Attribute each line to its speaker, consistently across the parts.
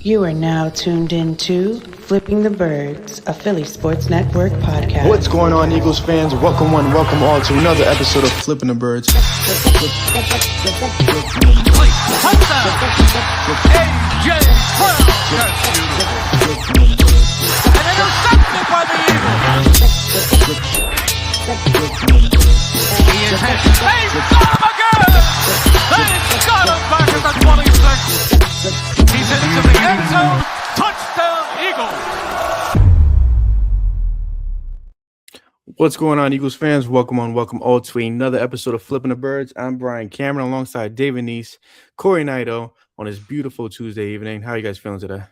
Speaker 1: You are now tuned into Flipping the Birds, a Philly Sports Network podcast.
Speaker 2: What's going on, Eagles fans? Welcome one, welcome all to another episode of Flipping the Birds.
Speaker 3: He's into the end zone. Touchdown, Eagles.
Speaker 2: What's going on, Eagles fans? Welcome all to another episode of Flipping the Birds. I'm Brian Cameron alongside David Neese, Corey Naito on this beautiful Tuesday evening. How are you guys feeling today?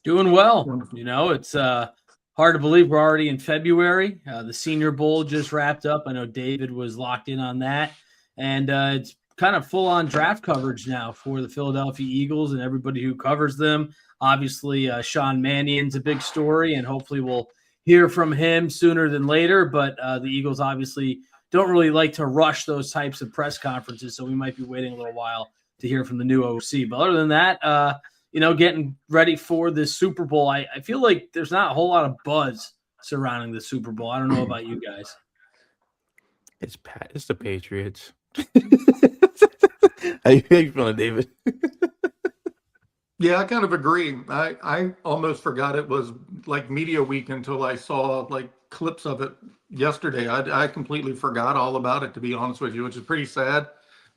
Speaker 4: Doing well. You know, it's hard to believe we're already in February. The Senior Bowl just wrapped up. I know David was locked in on that. And it's kind of full-on draft coverage now for the Philadelphia Eagles and everybody who covers them. Obviously, Sean Mannion's a big story, and hopefully we'll hear from him sooner than later. But the Eagles obviously don't really like to rush those types of press conferences, so we might be waiting a little while to hear from the new OC. But other than that, getting ready for this Super Bowl, I feel like there's not a whole lot of buzz surrounding the Super Bowl. I don't know about you guys.
Speaker 2: It's the Patriots. How you feeling, David?
Speaker 5: Yeah, I kind of agree. I almost forgot it was like media week until I saw like clips of it yesterday. I completely forgot all about it, to be honest with you, which is pretty sad.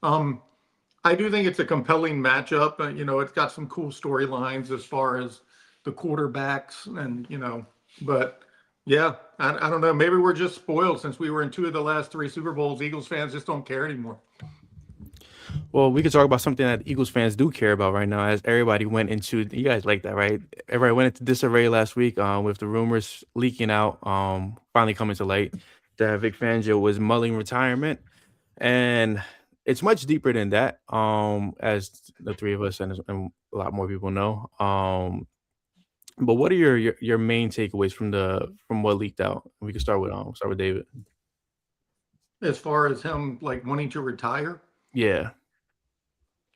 Speaker 5: I do think it's a compelling matchup. It's got some cool storylines as far as the quarterbacks and, but yeah, I don't know. Maybe we're just spoiled since we were in 2 of the last 3 Super Bowls. Eagles fans just don't care anymore.
Speaker 2: Well, we could talk about something that Eagles fans do care about right now, as everybody went into, you guys like that, right? Everybody went into disarray last week with the rumors leaking out, finally coming to light that Vic Fangio was mulling retirement. And it's much deeper than that, as the three of us and a lot more people know. But what are your main takeaways from what leaked out? We can start with David.
Speaker 5: As far as him like wanting to retire,
Speaker 2: yeah,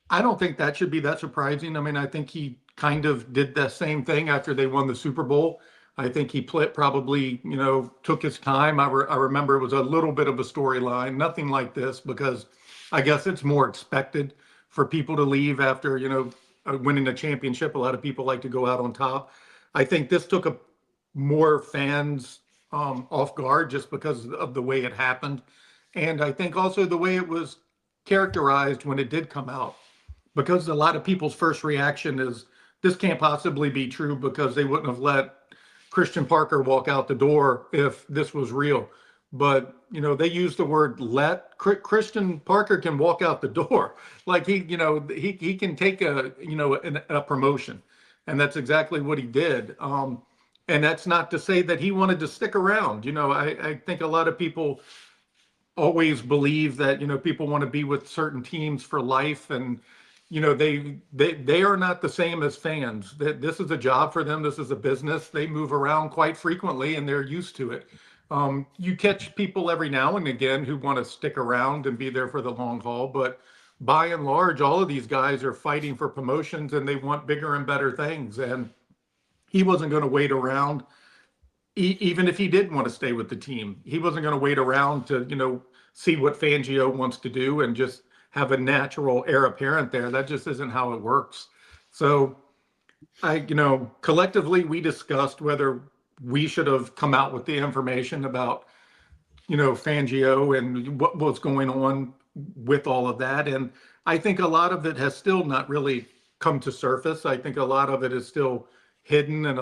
Speaker 5: I don't think that should be that surprising. I mean, I think he kind of did the same thing after they won the Super Bowl. I think he probably, took his time. I remember it was a little bit of a storyline, nothing like this, because I guess it's more expected for people to leave after, winning a championship. A lot of people like to go out on top. I think this took more fans off guard just because of the way it happened. And I think also the way it was characterized when it did come out, because a lot of people's first reaction is this can't possibly be true because they wouldn't have let Christian Parker walk out the door if this was real. But, they use the word let. Christian Parker can walk out the door. Like he can take a promotion. And that's exactly what he did. And that's not to say that he wanted to stick around. I think a lot of people always believe that, people want to be with certain teams for life. And, they are not the same as fans. This is a job for them. This is a business. They move around quite frequently and they're used to it. You catch people every now and again who want to stick around and be there for the long haul, but by and large, all of these guys are fighting for promotions and they want bigger and better things. And he wasn't going to wait around, even if he did want to stay with the team. He wasn't going to wait around to, see what Fangio wants to do and just have a natural heir apparent there. That just isn't how it works. So collectively we discussed whether we should have come out with the information about, Fangio and what was going on with all of that. And I think a lot of it has still not really come to surface. I think a lot of it is still hidden and,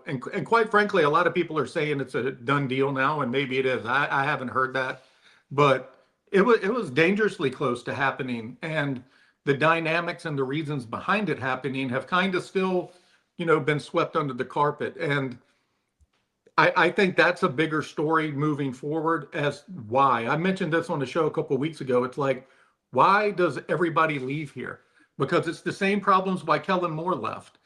Speaker 5: and quite frankly, a lot of people are saying it's a done deal now, and maybe it is. I haven't heard that, but it was dangerously close to happening. And the dynamics and the reasons behind it happening have kind of still, been swept under the carpet. And I think that's a bigger story moving forward as why. I mentioned this on the show a couple of weeks ago. It's like, why does everybody leave here? Because it's the same problems why Kellen Moore left.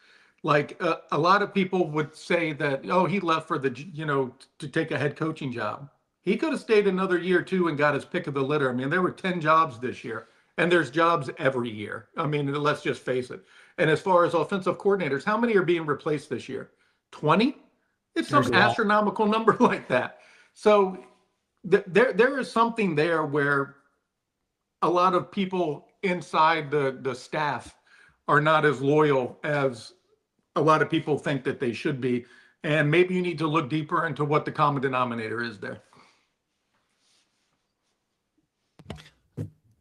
Speaker 5: Like a lot of people would say that, oh, he left for to take a head coaching job. He could have stayed another year too and got his pick of the litter. I mean, there were 10 jobs this year, and there's jobs every year. I mean, let's just face it. And as far as offensive coordinators, how many are being replaced this year? 20? It's some astronomical number like that. So there is something there where a lot of people inside the staff are not as loyal as a lot of people think that they should be. And maybe you need to look deeper into what the common denominator is there.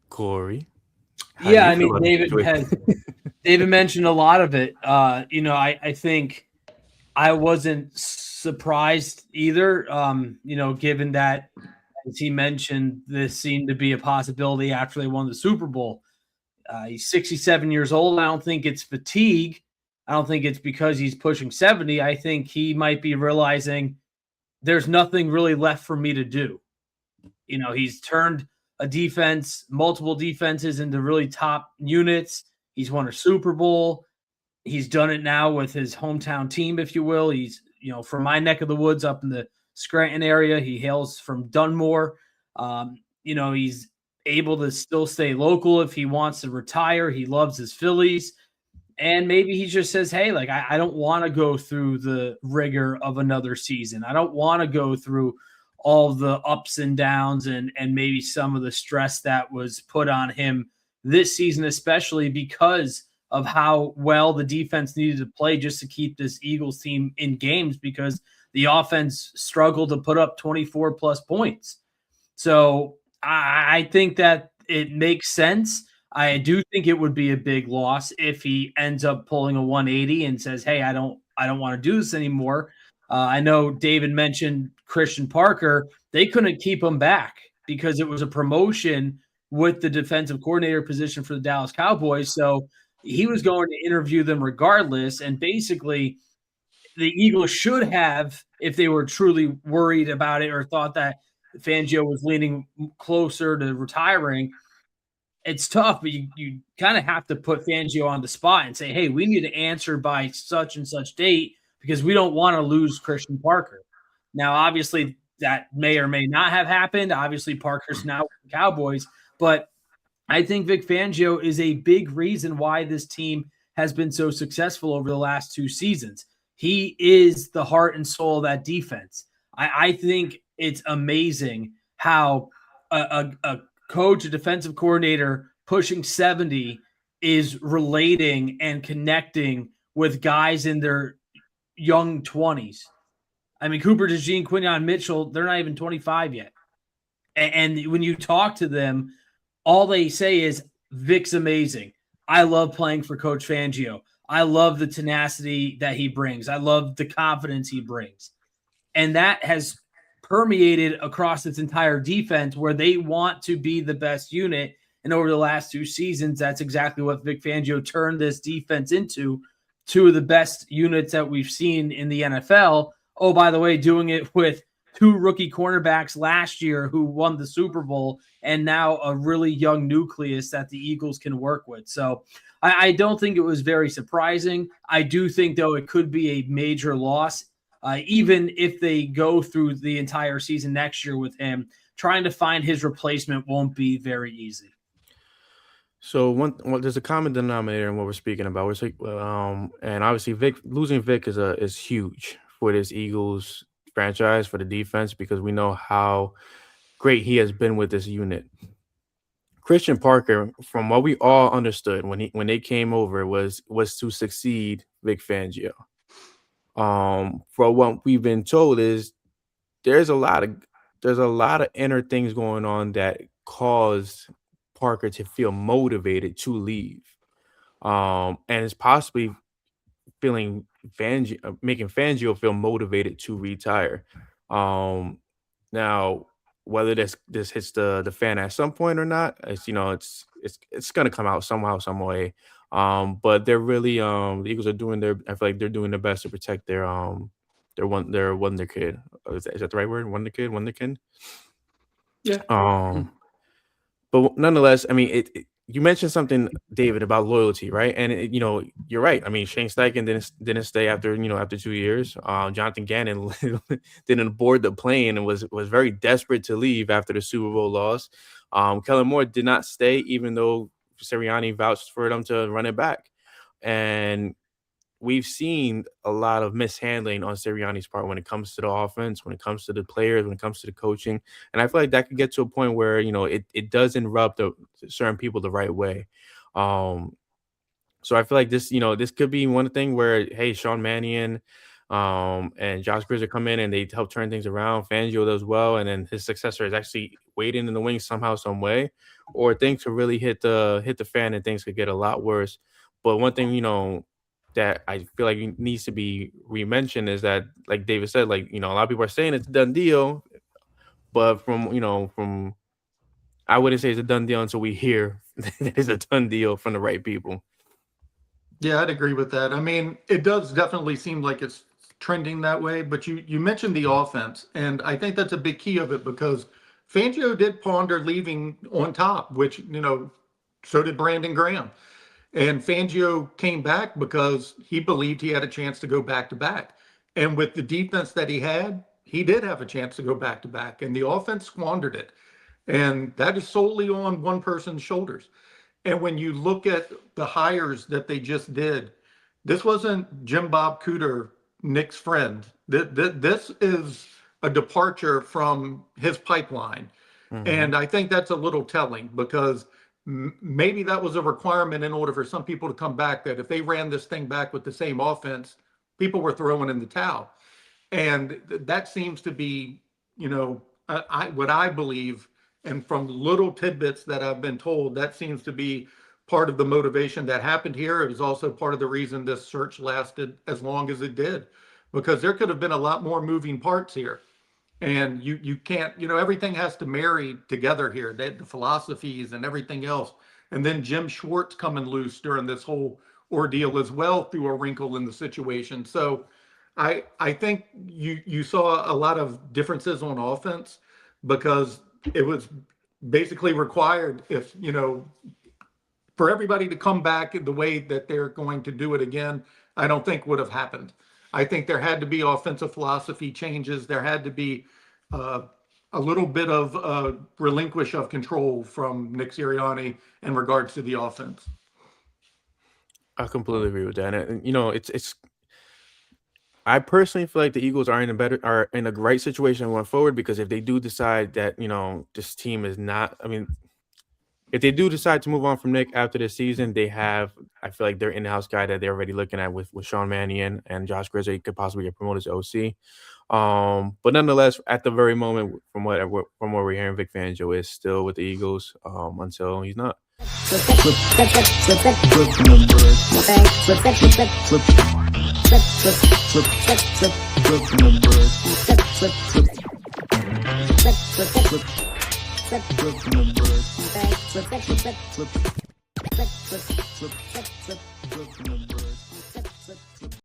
Speaker 2: Corey.
Speaker 4: Yeah, I mean, David mentioned a lot of it. I think I wasn't surprised either. Given that, as he mentioned, this seemed to be a possibility after they won the Super Bowl. He's 67 years old. I don't think it's fatigue. I don't think it's because he's pushing 70. I think he might be realizing there's nothing really left for me to do. He's turned a defense, multiple defenses into really top units. He's won a Super Bowl. He's done it now with his hometown team, if you will. He's, from my neck of the woods up in the Scranton area. He hails from Dunmore. He's able to still stay local if he wants to retire. He loves his Phillies. And maybe he just says, hey, I don't want to go through the rigor of another season. I don't want to go through all the ups and downs and maybe some of the stress that was put on him this season, especially because of how well the defense needed to play just to keep this Eagles team in games, because the offense struggled to put up 24 plus points. So I think that it makes sense. I do think it would be a big loss if he ends up pulling a 180 and says, hey, I don't want to do this anymore. I know David mentioned Christian Parker. They couldn't keep him back because it was a promotion with the defensive coordinator position for the Dallas Cowboys. So he was going to interview them regardless. And basically, the Eagles should have, if they were truly worried about it or thought that Fangio was leaning closer to retiring. It's tough, but you kind of have to put Fangio on the spot and say, hey, we need to answer by such and such date because we don't want to lose Christian Parker. Now, obviously, that may or may not have happened. Obviously, Parker's now with the Cowboys. But I think Vic Fangio is a big reason why this team has been so successful over the last 2 seasons. He is the heart and soul of that defense. I think it's amazing how a coach, a defensive coordinator pushing 70 is relating and connecting with guys in their young 20s. I mean, Cooper DeJean, Quinyon Mitchell, they're not even 25 yet. And when you talk to them, all they say is, Vic's amazing. I love playing for Coach Fangio. I love the tenacity that he brings. I love the confidence he brings. And that has permeated across its entire defense where they want to be the best unit. And over the last 2 seasons, that's exactly what Vic Fangio turned this defense into, 2 of the best units that we've seen in the NFL. Oh, by the way, doing it with 2 rookie cornerbacks last year who won the Super Bowl, and now a really young nucleus that the Eagles can work with. So I don't think it was very surprising. I do think, though, it could be a major loss. Even if they go through the entire season next year with him, trying to find his replacement won't be very easy.
Speaker 2: So there's a common denominator in what we're speaking about. We're saying, and obviously losing Vic is huge for this Eagles franchise, for the defense, because we know how great he has been with this unit. Christian Parker, from what we all understood when they came over, was to succeed Vic Fangio. For what we've been told is there's a lot of inner things going on that caused Parker to feel motivated to leave, and it's possibly making Fangio feel motivated to retire. Now, whether this hits the fan at some point or not, it's gonna come out somehow, some way. But they're really the Eagles are doing I feel like they're doing their best to protect their wonder kid. Is that the right word? Wonderkin?
Speaker 5: Yeah.
Speaker 2: But nonetheless, I mean, you mentioned something, David, about loyalty, right? And you're right. I mean, Shane Steichen didn't stay after 2 years. Jonathan Gannon didn't board the plane and was very desperate to leave after the Super Bowl loss. Kellen Moore did not stay, even though Sirianni vouched for them to run it back. And we've seen a lot of mishandling on Sirianni's part when it comes to the offense, when it comes to the players, when it comes to the coaching. And I feel like that could get to a point where, it doesn't rub certain people the right way. So I feel like this could be one thing where, hey, Sean Mannion and Josh Grizzer come in and they help turn things around. Fangio does well, and then his successor is actually waiting in the wings somehow, some way, or things could really hit the fan and things could get a lot worse. But one thing, that I feel like needs to be re-mentioned is that, like David said, like, a lot of people are saying it's a done deal, but from I wouldn't say it's a done deal until we hear that it's a done deal from the right people.
Speaker 5: Yeah, I'd agree with that. I mean, it does definitely seem like it's trending that way, but you mentioned the offense, and I think that's a big key of it because Fangio did ponder leaving on top, which, so did Brandon Graham. And Fangio came back because he believed he had a chance to go back to back. And with the defense that he did have a chance to go back to back, and the offense squandered it. And that is solely on one person's shoulders. And when you look at the hires that they just did, this wasn't Jim Bob Cooter, Nick's friend. This is a departure from his pipeline.
Speaker 2: Mhm.
Speaker 5: And I think that's a little telling because maybe that was a requirement in order for some people to come back, that if they ran this thing back with the same offense, people were throwing in the towel. And that seems to be, what I believe, and from little tidbits that I've been told, that seems to be part of the motivation that happened here. It was also part of the reason this search lasted as long as it did, because there could have been a lot more moving parts here. And you can't, everything has to marry together here, the philosophies and everything else. And then Jim Schwartz coming loose during this whole ordeal as well through a wrinkle in the situation. So I think you saw a lot of differences on offense because it was basically required for everybody to come back in the way that they're going to do it again. I don't think would have happened. I think there had to be offensive philosophy changes. There had to be a little bit of relinquish of control from Nick Sirianni in regards to the offense.
Speaker 2: I completely agree with that. And it's I personally feel like the Eagles are in a great situation going forward, because if they do decide that, this team is not, I mean, if they do decide to move on from Nick after this season, I feel like their in-house guy that they're already looking at with Sean Mannion and Josh Grizzer could possibly get promoted to OC. But nonetheless, at the very moment, from what we're hearing, Vic Fangio is still with the Eagles until he's not.
Speaker 6: Flip.